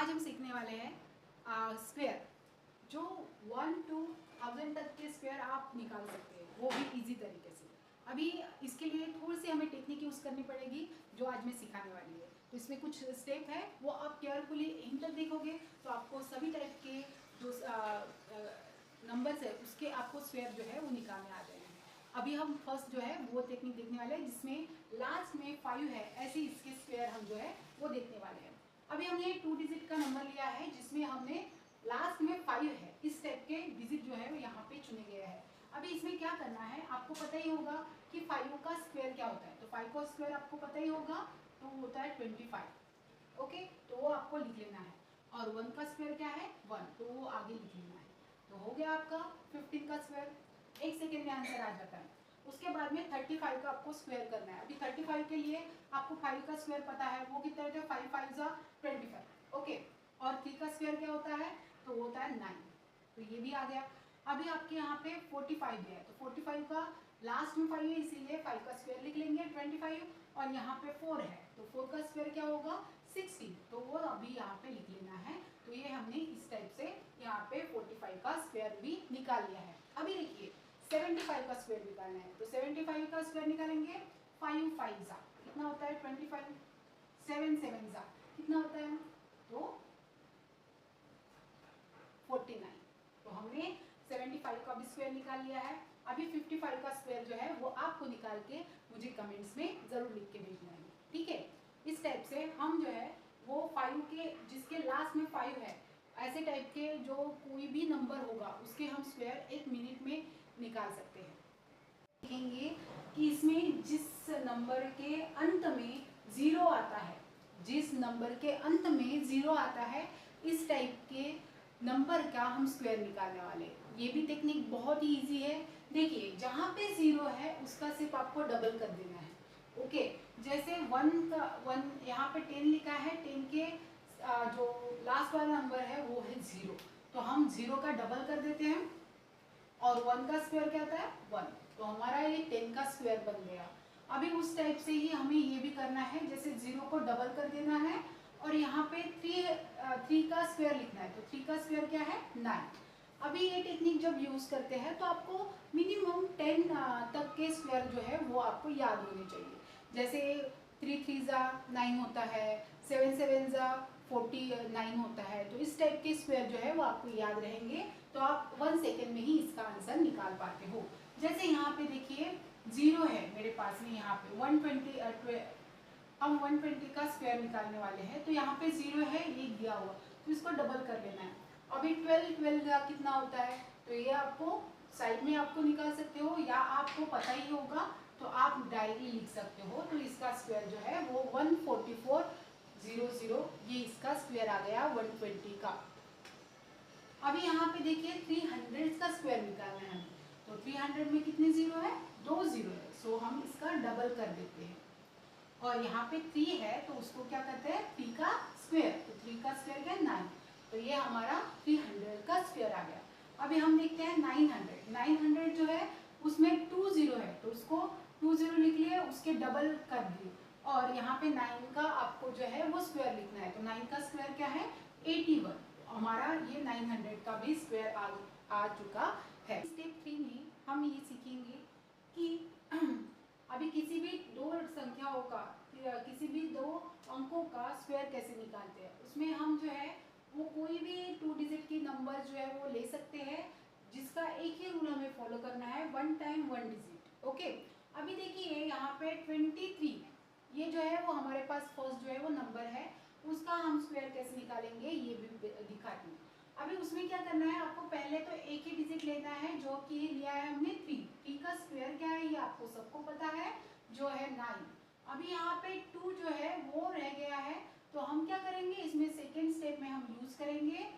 आज हम सीखने वाले हैं स्क्वायर, जो 1 to 1000 तक के स्क्वायर आप निकाल सकते हैं, वो भी इजी तरीके से। अभी इसके लिए थोड़ी सी हमें टेक्निक यूज़ करनी पड़ेगी जो आज मैं सिखाने वाली है। तो इसमें कुछ स्टेप है, वो आप केयरफुली एंड तक देखोगे तो आपको सभी टाइप के जो नंबर्स है उसके आपको स्क्वायर जो है वो निकालने आ जाएंगे। अभी हम फर्स्ट जो है वो टेक्निक देखने वाले हैं जिसमें लास्ट में 5 है, ऐसे इसके स्क्वायर हम जो है वो देखने वाले हैं। अभी हमने 2 डिजिट का नंबर लिया है जिसमें हमने लास्ट में 5 है, इस टाइप के डिजिट जो है वो यहाँ पे चुने गए हैं। अभी इसमें क्या करना है, आपको पता ही होगा कि 5 का स्क्वायर क्या होता है। तो 5 का स्क्वायर आपको पता ही होगा, तो वो होता है 25। ओके, तो वो आपको लिख लेना है। और 1 का स्क्वायर क्या है, 1, तो वो आगे लिख लेना है। तो हो गया आपका 15 का स्क्वायर। 1 सेकेंड में आंसर आ जाता है। उसके बाद में 35 का आपको स्क्वायर करना है। अभी 35 के लिए आपको 5 का स्क्वायर पता है, वो कितना होता है, 5 5 जा 25। ओके, और 3 का स्क्वायर क्या होता है, तो वो होता है 9। तो ये भी आ गया। अभी आपके यहाँ पे 45 है, तो 45 का लास्ट में 5 है, इसीलिए 5 का स्क्वायर लिख लेंगे 25। और यहाँ पे 4 है, तो 4 का स्क्वायर क्या होगा, 16, तो वो अभी यहाँ पे लिख लेना है। तो ये हमने इस टाइप से यहाँ पे 45 का स्क्वायर भी निकाल लिया है। अभी देखिए 75 का स्क्वायर निकालना है, तो 75 का स्क्वायर निकालेंगे। 5 5 जा कितना होता है 25, 7 7 जा कितना होता है, तो 49। तो हमने 75 का भी स्क्वायर निकाल लिया है। अभी 55 का स्क्वायर जो है वो आपको निकाल के मुझे कमेंट्स में जरूर लिख के भेजना है, ठीक है। इस टाइप से हम जो है वो 5 के जिसके लास्ट में 5 है, ऐसे टाइप के जो कोई भी नंबर होगा उसके हम स्क्वायर 1 मिनट में निकाल सकते हैं। देखेंगे कि इसमें जिस नंबर के अंत में 0 आता है, जिस नंबर के अंत में 0 आता है, इस टाइप के नंबर का हम स्क्वायर निकालने वाले हैं। ये भी टेक्निक बहुत ही इजी है। देखिए जहाँ पे 0 है उसका सिर्फ आपको डबल कर देना है। ओके, जैसे 1 का 1 यहाँ पे 10 लिखा है, 10 के जो लास्ट वाला नंबर है वो है 0, तो हम 0 का डबल कर देते हैं। और 1 का स्क्वायर क्या होता है, 1, तो हमारा ये 10 का स्क्वायर बन गया। अभी उस टाइप से ही हमें ये भी करना है, जैसे 0 को डबल कर देना है और यहाँ पे 3 का स्क्वायर लिखना है। तो 3 का स्क्वायर क्या है, 9। अभी ये टेक्निक जब यूज करते हैं तो आपको मिनिमम 10 तक के स्क्वायर जो है वो आपको याद होने चाहिए। जैसे 3 3 जा 9 होता है, 7 7 जा 49 होता है। तो इस टाइप के स्क्वायर जो है वो आपको याद रहेंगे, तो आप 1 सेकेंड में ही इसका आंसर निकाल पाते हो। जैसे यहाँ पे देखिए 0 है मेरे पास में, यहाँ पे 120 हम 120 का स्क्वायर निकालने वाले हैं। तो यहाँ पे 0 है, ये दिया हुआ, तो इसको डबल कर लेना है। अभी 12 का कितना होता है, तो ये आपको साइड में आपको निकाल सकते हो, या आपको पता ही होगा तो आप डायरेक्टली लिख सकते हो। तो इसका स्क्वायर जो है वो 14400, ये इसका स्क्वायर आ गया 120 का। अभी यहाँ पे देखिए 300 का स्क्वायर निकालना है हमें। तो 300 में कितने 0 है, 2 0 है, सो हम इसका डबल कर देते हैं। और यहाँ पे 3 है तो उसको क्या करते हैं, 3 का स्क्वायर, तो 3 का स्क्वायर क्या है, 9, तो ये हमारा 300 का स्क्वायर आ गया। अभी हम देखते हैं 900 जो है उसमें 2 0 है, तो उसको 2 0 लिख लिए, उसके डबल कर दिए। और यहाँ पे 9 का आपको जो है वो स्क्वायर लिखना है। तो 9 का स्क्वायर क्या है, 81। हमारा ये 900 का भी स्क्वायर आ चुका है। स्टेप 3 में हम ये सीखेंगे कि अभी किसी भी दो संख्याओं का, किसी भी दो अंकों का स्क्वायर कैसे निकालते हैं। उसमें हम जो है वो कोई भी 2 डिजिट की नंबर जो है वो ले सकते हैं, जिसका एक ही रूल हमें फॉलो करना है, 1 टाइम 1 डिजिट। ओके, अभी देखिए यहाँ पे 23, ये जो है वो हमारे पास फर्स्ट जो है वो नंबर है, उसका हम स्क्वायर कैसे निकालेंगे ये भी दिखाती हूँ। अभी उसमें क्या करना है, आपको पहले तो एक ही डिजिट लेना है, जो कि लिया है हमने 3 का स्क्वायर क्या है ये आपको सबको पता है, जो है 9। अभी यहाँ पे 2 जो है वो रह गया है, तो हम क्या करेंगे, इसमें सेकेंड स्टेप में हम यूज करेंगे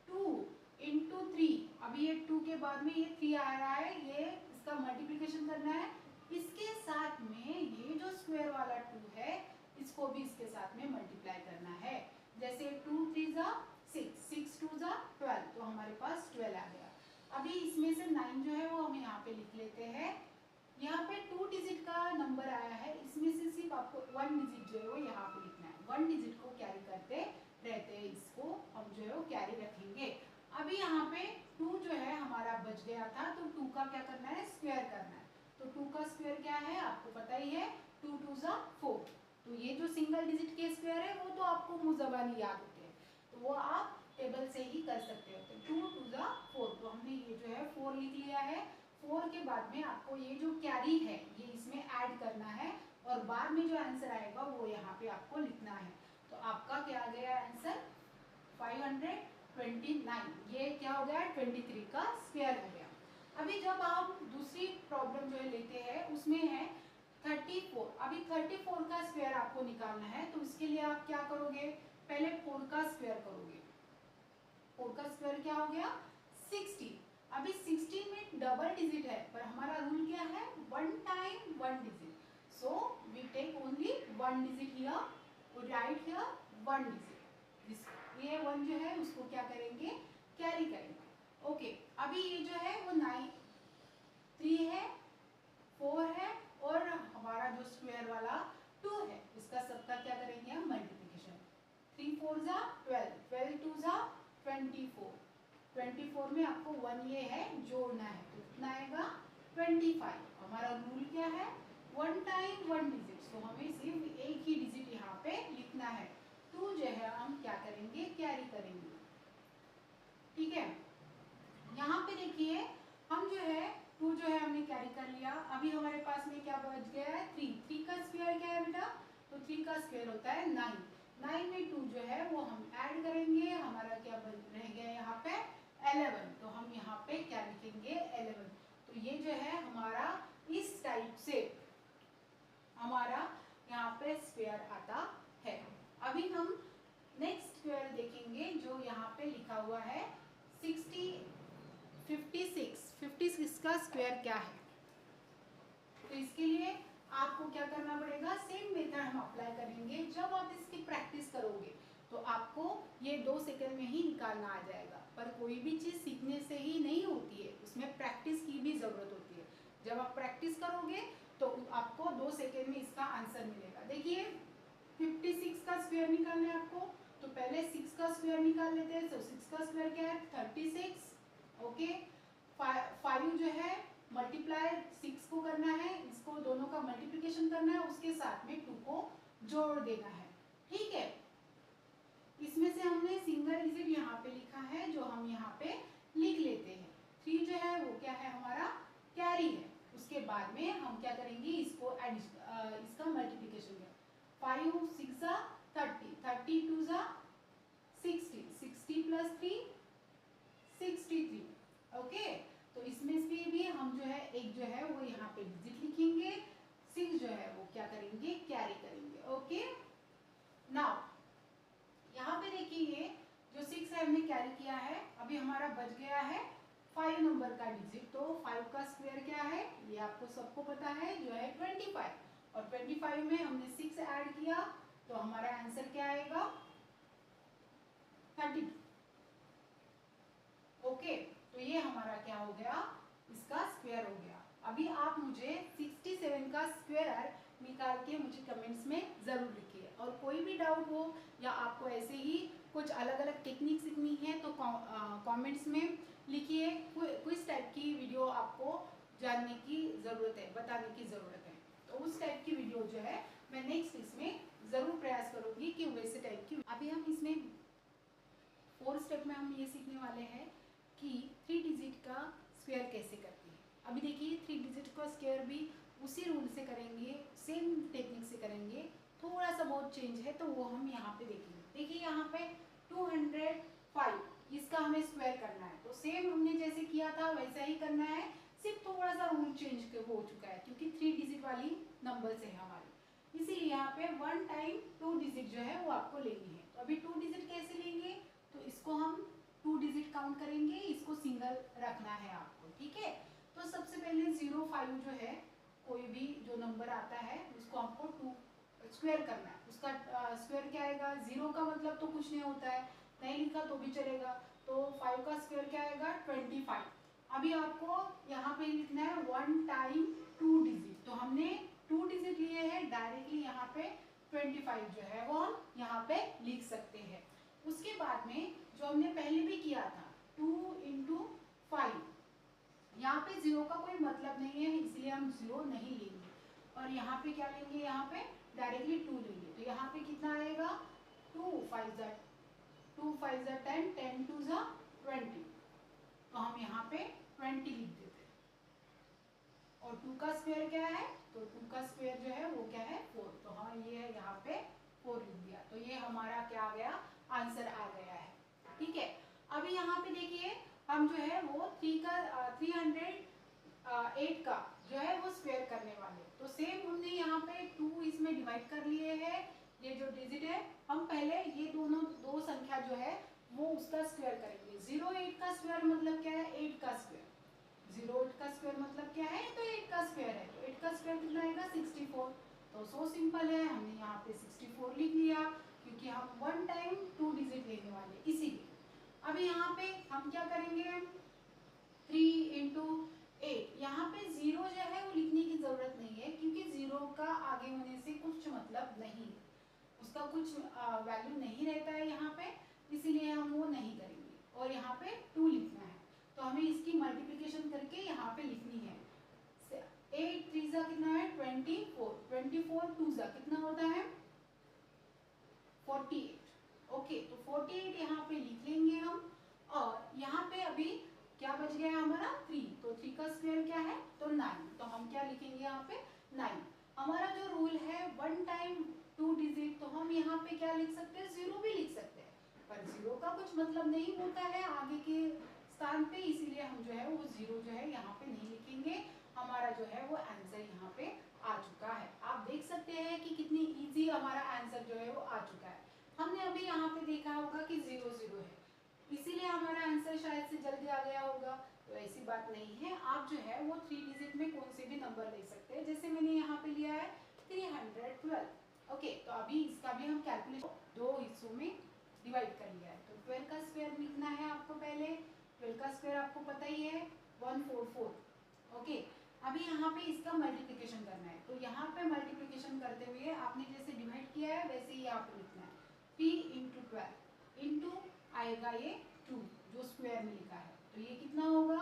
2 इंटू 3। अभी ये 2 के बाद में ये 3 आ रहा है, ये इसका मल्टीप्लीकेशन करना है। इसके साथ में ये जो स्क्वायर वाला 2 है, इसको भी इसके साथ में मल्टीप्लाई करना है। जैसे 2 3 जा 6, 6 2 जा 12, तो हमारे पास 12 आ गया। अभी इसमें से 9 जो है वो हम यहाँ पे लिख लेते हैं। यहाँ पे 2 डिजिट का नंबर आया है, इसमें से सिर्फ आपको 1 डिजिट जो है वो यहाँ पे लिखना है। 1 डिजिट को कैरी करते रहते हैं इसको अभी यहाँ पे 2 जो है हमारा बच गया था, तो 2 का क्या करना है, स्क्वायर करना है। तो 2 का स्क्वायर क्या है आपको पता ही है, 2 2 जा 4। तो ये जो सिंगल डिजिट के स्क्वायर है वो तो आपको मुंह ज़बानी याद होते हैं, तो वो आप टेबल से ही कर सकते हो। तो 2 2 जा 4, तो हमने ये जो है 4 लिख लिया है। 4 के बाद में आपको ये जो कैरी है ये इसमें ऐड करना है, और बाद में जो आंसर आएगा वो यहाँ पे आपको लिखना है। तो आपका क्या आ गया आंसर, 529। ये क्या हो गया, 23 का स्क्वायर हो गया। अभी जब आप दूसरी प्रॉब्लम जो है लेते हैं उसमें है 34। अभी 34 का स्क्वायर आपको निकालना है, तो इसके लिए आप क्या करोगे, पहले 4 का स्क्वायर करोगे। 4 का स्क्वायर क्या हो गया, 16। अभी 16 में डबल डिजिट है, पर हमारा रूल क्या है, 1 time 1 digit. So we take only 1 digit here, right here 1 digit. ये 1 जो है उसको क्या करेंगे, कैरी करेंगे। ओके, अभी ये जो है वो 9 3 है, 4 है, और हमारा जो स्क्वायर वाला 2 है, इसका सबका क्या करेंगे हम, मल्टीप्लिकेशन। 3 4 जा 12, 12 2 जा 24, 24 में आपको 1 ये है जोड़ना है, तो कितना आएगा 25। हमारा रूल क्या है, 1 टाइम 1 डिजिट। सो हमें सिर्फ एक ही डिजिट यहाँ पे लिखना है। 2 जो है हम क्या करेंगे, कैरी करेंगे। ठीक है, यहाँ पे देखिए हम जो है 2 जो है हमने कैरी कर लिया। अभी हमारे पास में क्या बच गया है, 3। 3 का स्क्वायर क्या है बेटा, तो 3 का स्क्वायर होता है 9। 9 में 2 जो है वो हम ऐड करेंगे, हमारा क्या रह गया यहाँ पे 11। तो हम यहाँ पे क्या लिखेंगे 11। तो ये जो है हमारा इस टाइप से हमारा यहाँ पे स्क्वायर आता है। अभी हम नेक्स्ट स्क्वायर देखेंगे जो यहाँ पे लिखा हुआ है 56 का स्क्वायर क्या है। तो इसके लिए आपको क्या करना पड़ेगा, सेम मेथड हम अप्लाई करेंगे। जब आप इसकी प्रैक्टिस करोगे तो आपको ये 2 सेकंड में ही निकालना आ जाएगा। पर कोई भी चीज़ सीखने से ही नहीं होती है, उसमें प्रैक्टिस की भी ज़रूरत होती है। जब आप प्रैक्टिस करोगे तो आपको 2 सेकंड में इसका आंसर मिलेगा। देखिए 56 का स्क्वायर निकालना है आपको, तो पहले 6 का स्क्वायर निकाल लेते हैं। तो 6 का स्क्वायर क्या है 36। ओके, 5 जो है मल्टीप्लाई 6 को करना है, इसको दोनों का मल्टीप्लिकेशन करना है, उसके साथ में 2 को जोड़ देना है। ठीक है, इसमें से हमने सिंगल डिजिट यहाँ पे लिखा है जो हम यहाँ पे लिख लेते हैं। 3 जो है वो क्या है हमारा कैरी है। उसके बाद में हम क्या करेंगे, इसको इसका मल्टीप्लिकेशन करें। 5 6 जा 30, 30 2 जा 60, 60 प्लस 3 63। ओके, तो इसमें से भी हम जो है एक जो है वो यहाँ पे डिजिट लिखेंगे, 6 जो है वो क्या करेंगे कैरी करेंगे। ओके, नाउ यहाँ पे देखिए जो 6 है हमने कैरी किया है। अभी हमारा बच गया है 5 नंबर का डिजिट। तो 5 का स्क्वायर क्या है, ये आपको सबको पता है, जो है 25। और 25 में हमने 6 ऐड किया, तो हमारा आंसर क्या आएगा 32। ओके, तो ये हमारा क्या हो गया, इसका स्क्वायर हो गया। अभी आप मुझे 67 का स्क्वायर निकाल के मुझे कमेंट्स में ज़रूर लिखिए। और कोई भी डाउट हो या आपको ऐसे ही कुछ अलग अलग टेक्निक सीखनी है तो कमेंट्स में लिखिए। किस टाइप की वीडियो आपको जानने की ज़रूरत है, बताने की ज़रूरत है, तो उस टाइप की वीडियो जो है मैं नेक्स्ट इसमें ज़रूर प्रयास करूँगी कि वैसे टाइप की। अभी हम इसमें 4 स्टेप में हम ये सीखने वाले हैं कि 3 डिजिट का स्क्वायर कैसे करते हैं। अभी देखिए 3 डिजिट का स्क्वायर भी उसी रूल से करेंगे, सेम टेक्निक से करेंगे। थोड़ा सा बहुत चेंज है तो वो हम यहाँ पे देखेंगे। देखिए यहाँ पे 205, इसका हमें स्क्वायर करना है, तो सेम हमने जैसे किया था वैसा ही करना है, सिर्फ थोड़ा सा रूल चेंज हो चुका है क्योंकि 3 डिजिट वाली नंबर्स है हमारी, इसीलिए यहाँ पे 1 टाइम 2 डिजिट जो है वो आपको लेनी है। तो अभी 2 डिजिट कैसे लेंगे, तो इसको हम 2 डिजिट काउंट करेंगे, इसको सिंगल रखना है आपको। ठीक है, तो सबसे पहले 05 जो है, कोई भी जो नंबर आता है उसको आपको 2 स्क्वायर करना है। उसका स्क्वायर क्या आएगा, 0 का मतलब तो कुछ नहीं होता है, नहीं लिखा तो भी चलेगा। तो 5 का स्क्वायर क्या आएगा 25। अभी आपको यहाँ पे लिखना है 1 टाइम 2 डिजिट। तो हमने 2 डिजिट लिए हैं, डायरेक्टली यहाँ पे 25 जो है वो हम यहाँ पे लिख सकते हैं। उसके बाद में जो हमने पहले भी किया था 2 इंटू 5। यहाँ पे 0 का कोई मतलब नहीं है, इसलिए हम 0 नहीं लेंगे। और यहाँ पे क्या लेंगे, यहाँ पे डायरेक्टली 2 लेंगे। तो यहाँ पे कितना आएगा, 2 5 ज़ा 10, 10 2 ज़ा 20। तो हम यहाँ पे 20 लिख देते हैं। और 2 का स्क्वायर क्या है, तो 2 का स्क्वायर जो है वो क्या है 4। तो हाँ ये है, यहाँ पे 4 लिख दिया। तो ये हमारा क्या आ गया, आंसर आ गया है। ठीक है, अभी यहाँ पे देखिए हम जो है वो 308 का जो है वो स्क्वायर करने वाले। तो सेम हमने यहाँ पे 2 इसमें डिवाइड कर लिए हैं। ये जो डिजिट है, हम पहले ये दोनों दो संख्या जो है वो उसका स्क्वायर करेंगे। 08 का स्क्वायर मतलब क्या है, 8 का स्क्वायर। 08 का स्क्वायर मतलब क्या है, तो 8 का स्क्वायर है। तो 8 का स्क्वायर कितना आएगा, 64। तो सो सिंपल है, हमने यहाँ पे 64 लिख लिया, क्योंकि हम 1 टाइम 2 डिजिट लेने वाले इसीलिए। अभी यहाँ पे हम क्या करेंगे, 3 इंटू 8। यहाँ पे 0 जो है वो लिखने की जरूरत नहीं है, क्योंकि 0 का आगे होने से कुछ मतलब नहीं है, उसका कुछ वैल्यू नहीं रहता है यहाँ पे, इसीलिए हम वो नहीं करेंगे। और यहाँ पे 2 लिखना है, तो हमें इसकी मल्टीप्लिकेशन करके यहाँ पे लिखनी है। 8 3 ज़ा कितना है, 24। 24 2 ज़ा कितना होता है, 48। ओके, तो 48 यहाँ पे लिख लेंगे हम। और यहाँ पे अभी क्या बच गया हमारा, 3। तो 3 का स्क्वायर क्या है, तो 9। तो हम क्या लिखेंगे यहाँ पे, 9। हमारा जो रूल है 1 टाइम 2 डिजिट, तो हम यहाँ पे क्या लिख सकते हैं, 0 भी लिख सकते हैं। पर 0 का कुछ मतलब नहीं होता है आगे के स्थान पे, इसीलिए हम जो है वो 0 जो है यहाँ पे नहीं लिखेंगे। हमारा जो है वो आंसर यहाँ पे आ चुका है। आप देख सकते हैं कि कितनी इजी हमारा आंसर जो है वो आ चुका है। हमने अभी यहाँ पे देखा होगा कि 0 0 है, इसीलिए हमारा आंसर शायद से जल्दी आ गया होगा। तो ऐसी बात नहीं है, आप जो है वो 3 डिजिट में कौन से भी नंबर ले सकते हैं। जैसे मैंने यहाँ पे लिया है 312। ओके, तो अभी इसका भी हम कैलकुलेशन 2 हिस्सों में डिवाइड कर लिया है। तो 12 का स्क्वायर लिखना है आपको पहले। 12 का स्क्वायर आपको पता ही है 144। ओके, अभी यहाँ पे इसका मल्टीप्लिकेशन करना है। तो यहाँ पे मल्टीप्लिकेशन करते हुए आपने जैसे डिवाइड किया है वैसे ही यहाँ पे लिखना है। 3 इंटू 12 इंटू आएगा ये 2 जो स्क्वायर में लिखा है। तो ये कितना होगा,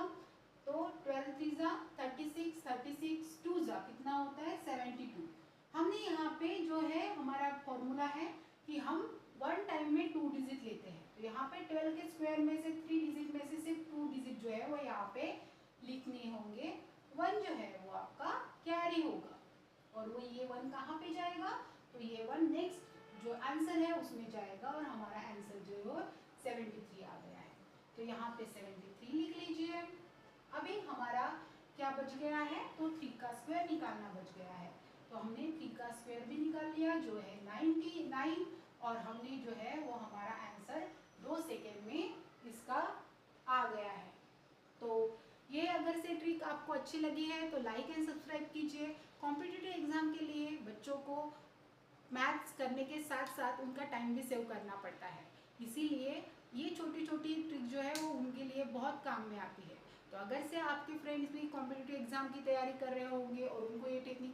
तो 12 3 ज़ा 36, 36 2 ज़ा कितना होता है 72। हमने यहाँ पे जो है हमारा फॉर्मूला है कि हम 1 टाइम में 2 डिजिट लेते हैं। तो यहाँ पे 12 के स्क्वायर में से 3 डिजिट में से सिर्फ 2 डिजिट जो है वो यहाँ पे लिखने होंगे। 1 जो है वो आपका कैरी होगा, और वो ये 1 कहाँ पे जाएगा, तो ये 1 नेक्स्ट जो आंसर है उसमें जाएगा, और हमारा आंसर जो है वो 73 आ गया है। तो यहाँ पे 73 लिख लीजिए। अभी हमारा क्या बच गया है, तो 3 का स्क्वायर निकालना बच गया है। तो हमने 3 का स्क्वायर भी निकाल लिया जो है 99, और हमने जो है वो हमारा आंसर 2 सेकेंड में इसका आ गया है। तो ये अगर से ट्रिक आपको अच्छी लगी है तो लाइक एंड सब्सक्राइब कीजिए। कॉम्पिटिटिव एग्जाम के लिए बच्चों को मैथ्स करने के साथ साथ उनका टाइम भी सेव करना पड़ता है, इसीलिए ये छोटी छोटी ट्रिक जो है वो उनके लिए बहुत काम में आती है। तो अगर से आपके फ्रेंड्स भी कॉम्पिटिटिव एग्जाम की तैयारी कर रहे होंगे और उनको ये टेक्निक